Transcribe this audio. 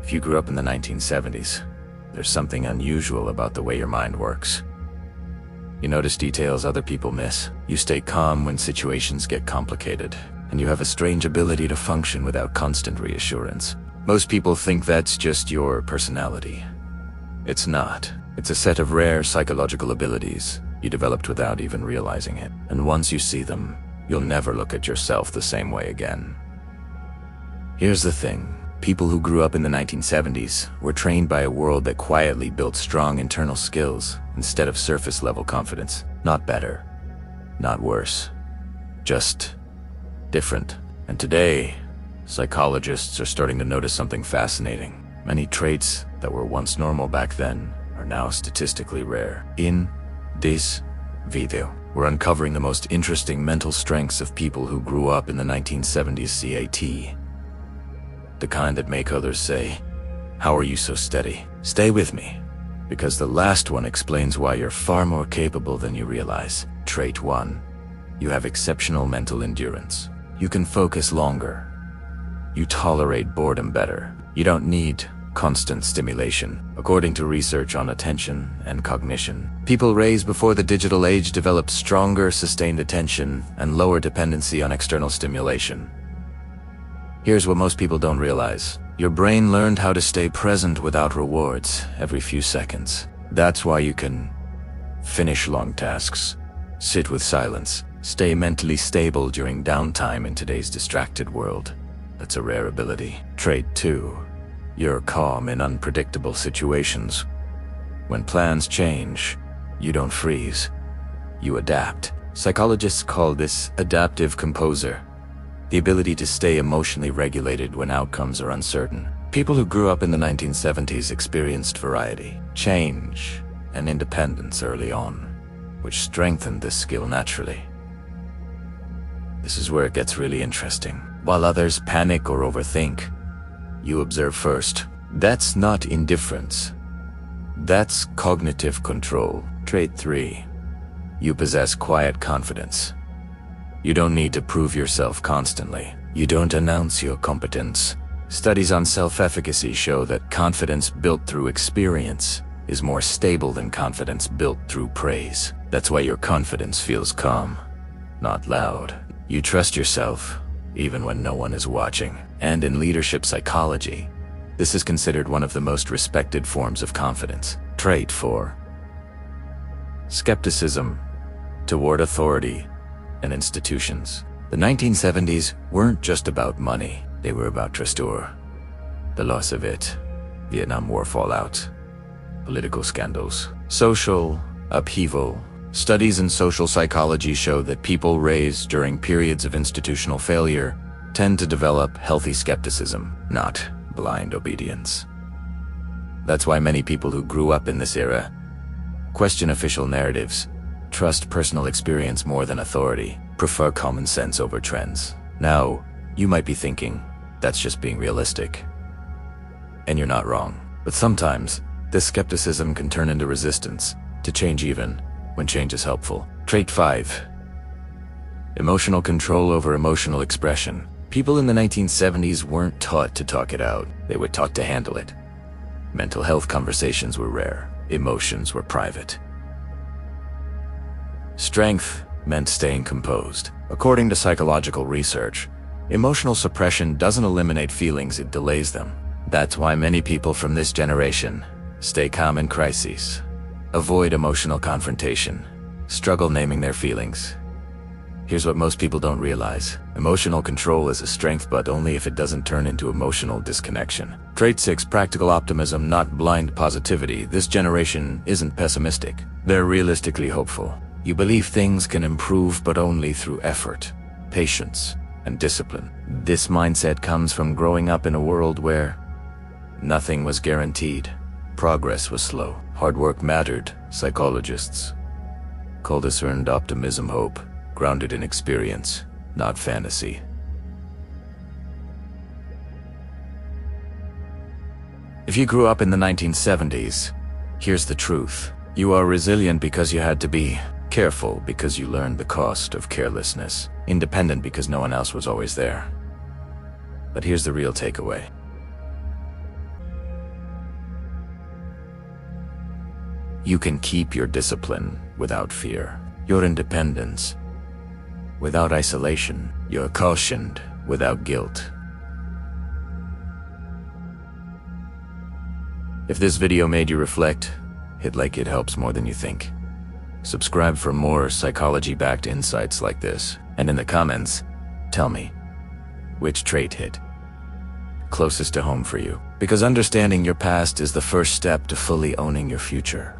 If you grew up in the 1970s, there's something unusual about the way your mind works. You notice details other people miss. You stay calm when situations get complicated, and you have a strange ability to function without constant reassurance. Most people think that's just your personality. It's not. It's a set of rare psychological abilities you developed without even realizing it. And once you see them, you'll never look at yourself the same way again. Here's the thing. People who grew up in the 1970s were trained by a world that quietly built strong internal skills instead of surface-level confidence. Not better, not worse, just different. And today, psychologists are starting to notice something fascinating. Many traits that were once normal back then are now statistically rare. In this video, we're uncovering the most interesting mental strengths of people who grew up in the 1970s CAT. The kind that make others say, "How are you so steady?" Stay with me, because the last one explains why you're far more capable than you realize. Trait 1. You have exceptional mental endurance. You can focus longer. You tolerate boredom better. You don't need constant stimulation. According to research on attention and cognition, people raised before the digital age developed stronger, sustained attention and lower dependency on external stimulation. Here's what most people don't realize. Your brain learned how to stay present without rewards every few seconds. That's why you can finish long tasks, sit with silence, stay mentally stable during downtime in today's distracted world. That's a rare ability. Trait 2. You're calm in unpredictable situations. When plans change, you don't freeze. You adapt. Psychologists call this adaptive composure. The ability to stay emotionally regulated when outcomes are uncertain. People who grew up in the 1970s experienced variety, change, and independence early on, which strengthened this skill naturally. This is where it gets really interesting. While others panic or overthink, you observe first. That's not indifference. That's cognitive control. Trait 3. You possess quiet confidence. You don't need to prove yourself constantly. You don't announce your competence. Studies on self-efficacy show that confidence built through experience is more stable than confidence built through praise. That's why your confidence feels calm, not loud. You trust yourself, even when no one is watching. And in leadership psychology, this is considered one of the most respected forms of confidence. Trait 4. Skepticism toward authority and institutions. The 1970s weren't just about money, they were about trustor. The loss of it, Vietnam War fallout, political scandals, social upheaval. Studies in social psychology show that people raised during periods of institutional failure tend to develop healthy skepticism, not blind obedience. That's why many people who grew up in this era question official narratives, trust personal experience more than authority, prefer common sense over trends. Now, you might be thinking, that's just being realistic. And you're not wrong. But sometimes, this skepticism can turn into resistance to change even when change is helpful. Trait 5. Emotional control over emotional expression. People in the 1970s weren't taught to talk it out. They were taught to handle it. Mental health conversations were rare. Emotions were private. Strength meant staying composed. According to psychological research, emotional suppression doesn't eliminate feelings, it delays them. That's why many people from this generation stay calm in crises, avoid emotional confrontation, struggle naming their feelings. Here's what most people don't realize. Emotional control is a strength, but only if it doesn't turn into emotional disconnection. Trait 6. Practical optimism, not blind positivity. This generation isn't pessimistic. They're realistically hopeful. You believe things can improve, but only through effort, patience, and discipline. This mindset comes from growing up in a world where nothing was guaranteed. Progress was slow. Hard work mattered. Psychologists call this earned optimism hope, grounded in experience, not fantasy. If you grew up in the 1970s, here's the truth. You are resilient because you had to be, careful because you learned the cost of carelessness, independent because no one else was always there. But here's the real takeaway. You can keep your discipline without fear, your independence without isolation, your caution without guilt. If this video made you reflect, hit like. It helps more than you think. Subscribe for more psychology-backed insights like this. And in the comments, tell me, which trait hit closest to home for you? Because understanding your past is the first step to fully owning your future.